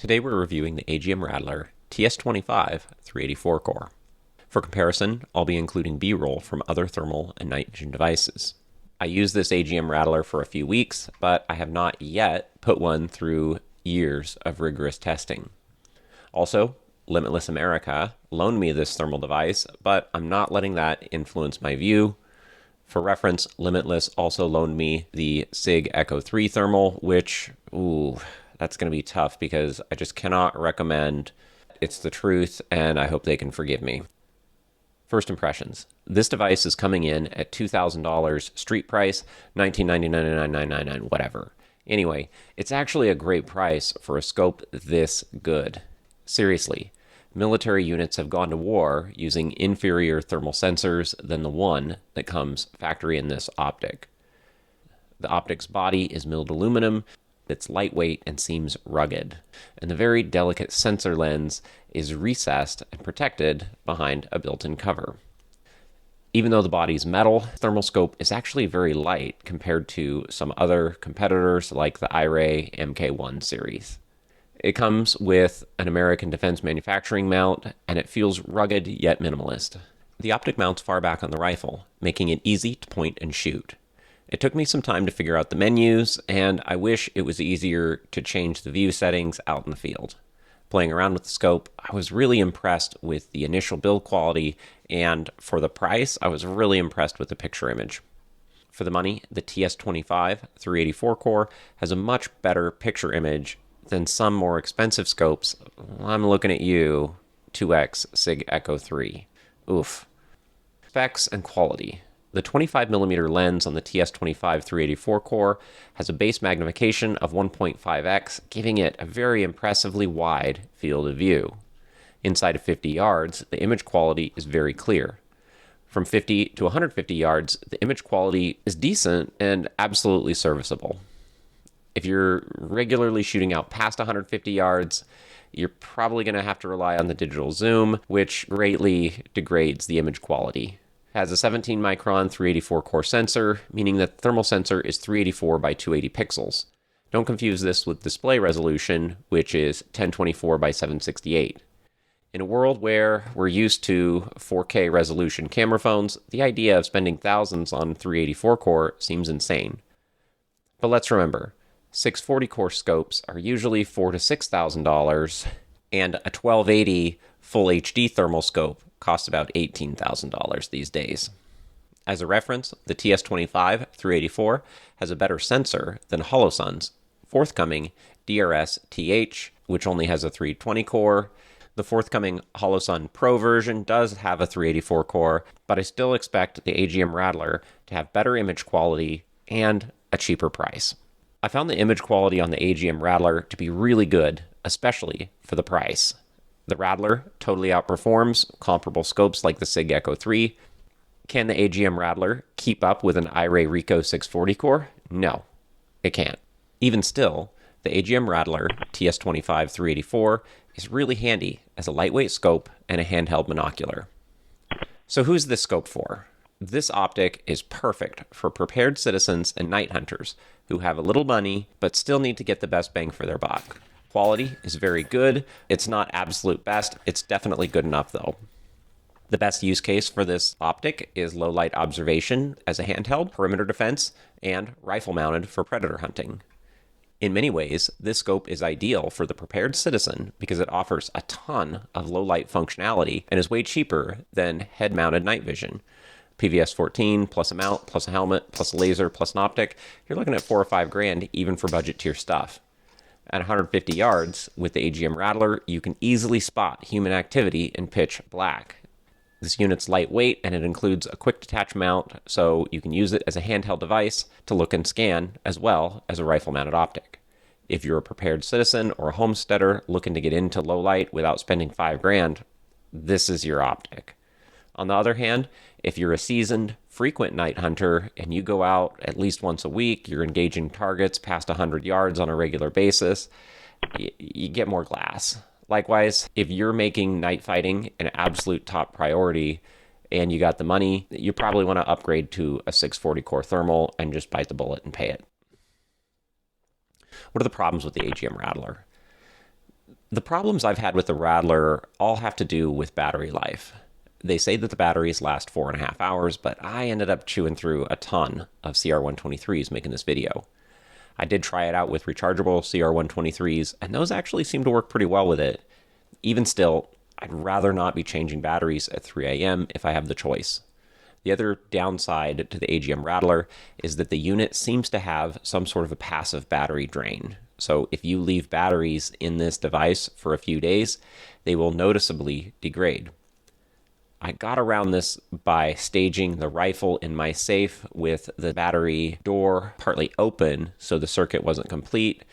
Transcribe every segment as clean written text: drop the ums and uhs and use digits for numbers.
Today we're reviewing the AGM Rattler TS25-384 core. For comparison, I'll be including B-roll from other thermal and night vision devices. I used this AGM Rattler for a few weeks, but I have not yet put one through years of rigorous testing. Also, Limitless America loaned me this thermal device, but I'm not letting that influence my view. For reference, Limitless also loaned me the Sig ECHO3 thermal, which, that's going to be tough because I just cannot recommend. It's the truth, and I hope they can forgive me. First impressions. This device is coming in at $2,000 street price, $1,999.99, whatever. Anyway, it's actually a great price for a scope this good. Seriously, military units have gone to war using inferior thermal sensors than the one that comes factory in this optic. The optic's body is milled aluminum. It's lightweight and seems rugged, and the very delicate sensor lens is recessed and protected behind a built-in cover. Even though the body's metal, thermal scope is actually very light compared to some other competitors like the iRay MK1 series. It comes with an American Defense Manufacturing mount, and it feels rugged yet minimalist. The optic mounts far back on the rifle, making it easy to point and shoot. It took me some time to figure out the menus, and I wish it was easier to change the view settings out in the field. Playing around with the scope, I was really impressed with the initial build quality, and for the price, I was really impressed with the picture image. For the money, the TS25-384 core has a much better picture image than some more expensive scopes. I'm looking at you, 2X Sig ECHO3. Oof. Specs and quality. The 25mm lens on the TS25-384 core has a base magnification of 1.5x, giving it a very impressively wide field of view. Inside of 50 yards, the image quality is very clear. From 50 to 150 yards, the image quality is decent and absolutely serviceable. If you're regularly shooting out past 150 yards, you're probably going to have to rely on the digital zoom, which greatly degrades the image quality. Has a 17 micron 384 core sensor, meaning that the thermal sensor is 384 by 280 pixels. Don't confuse this with display resolution, which is 1024 by 768. In a world where we're used to 4K resolution camera phones, the idea of spending thousands on 384 core seems insane. But let's remember, 640 core scopes are usually $4,000 to $6,000, and a 1280 full HD thermal scope costs about $18,000 these days. As a reference, the TS25-384 has a better sensor than Holosun's forthcoming DRS-TH, which only has a 320 core. The forthcoming Holosun Pro version does have a 384 core, but I still expect the AGM Rattler to have better image quality and a cheaper price. I found the image quality on the AGM Rattler to be really good, especially for the price. The Rattler totally outperforms comparable scopes like the Sig ECHO3. Can the AGM Rattler keep up with an iRay Ricoh 640 core? No, it can't. Even still, the AGM Rattler TS25-384 is really handy as a lightweight scope and a handheld monocular. So who's this scope for? This optic is perfect for prepared citizens and night hunters who have a little money but still need to get the best bang for their buck. Quality is very good. It's not absolute best. It's definitely good enough though. The best use case for this optic is low light observation as a handheld, perimeter defense, and rifle mounted for predator hunting. In many ways, this scope is ideal for the prepared citizen because it offers a ton of low light functionality and is way cheaper than head mounted night vision. PVS 14 plus a mount plus a helmet plus a laser plus an optic, you're looking at $4 or $5 even for budget tier stuff. At 150 yards, with the AGM Rattler, you can easily spot human activity in pitch black. This unit's lightweight, and it includes a quick detach mount, so you can use it as a handheld device to look and scan, as well as a rifle-mounted optic. If you're a prepared citizen or a homesteader looking to get into low light without spending $5, this is your optic. On the other hand, if you're a seasoned, frequent night hunter and you go out at least once a week, you're engaging targets past 100 yards on a regular basis, you get more glass. Likewise, if you're making night fighting an absolute top priority and you got the money, you probably want to upgrade to a 640 core thermal and just bite the bullet and pay it. What are the problems with the AGM Rattler? The problems I've had with the Rattler all have to do with battery life. They say that the batteries last 4.5 hours, but I ended up chewing through a ton of CR123s making this video. I did try it out with rechargeable CR123s, and those actually seem to work pretty well with it. Even still, I'd rather not be changing batteries at 3 a.m. if I have the choice. The other downside to the AGM Rattler is that the unit seems to have some sort of a passive battery drain. So if you leave batteries in this device for a few days, they will noticeably degrade. I got around this by staging the rifle in my safe with the battery door partly open so the circuit wasn't complete.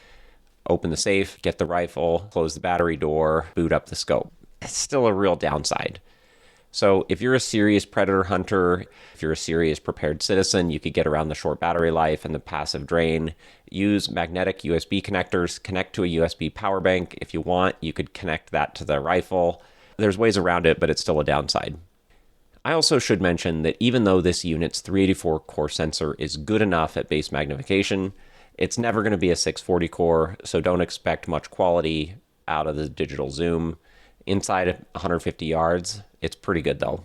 Open the safe, get the rifle, close the battery door, boot up the scope. It's still a real downside. So if you're a serious predator hunter, if you're a serious prepared citizen, you could get around the short battery life and the passive drain. Use magnetic USB connectors, connect to a USB power bank. If you want, you could connect that to the rifle. There's ways around it, but it's still a downside. I also should mention that even though this unit's 384 core sensor is good enough at base magnification, it's never going to be a 640 core, so don't expect much quality out of the digital zoom. Inside 150 yards, it's pretty good though.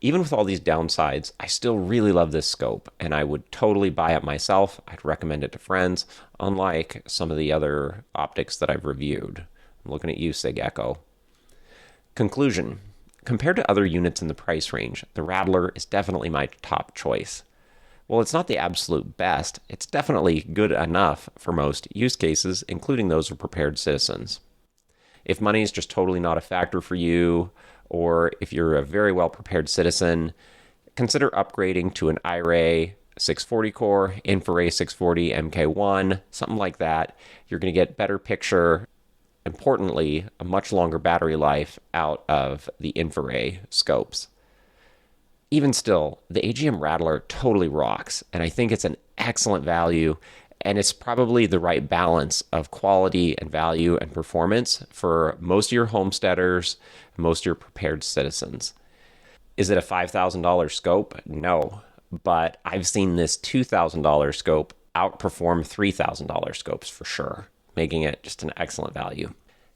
Even with all these downsides, I still really love this scope, and I would totally buy it myself. I'd recommend it to friends, unlike some of the other optics that I've reviewed. I'm looking at you, Sig Echo. Conclusion. Compared to other units in the price range, the Rattler is definitely my top choice. While it's not the absolute best, it's definitely good enough for most use cases, including those of prepared citizens. If money is just totally not a factor for you, or if you're a very well-prepared citizen, consider upgrading to an iRay 640 core, InfraRay 640 MK1, something like that. You're going to get better picture, importantly, a much longer battery life out of the InfraRay scopes. Even still, the AGM Rattler totally rocks, and I think it's an excellent value, and it's probably the right balance of quality and value and performance for most of your homesteaders, most of your prepared citizens. Is it a $5,000 scope? No, but I've seen this $2,000 scope outperform $3,000 scopes for sure, making it just an excellent value.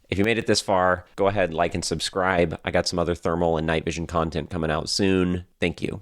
If you made it this far, go ahead, like and subscribe. I got some other thermal and night vision content coming out soon. Thank you.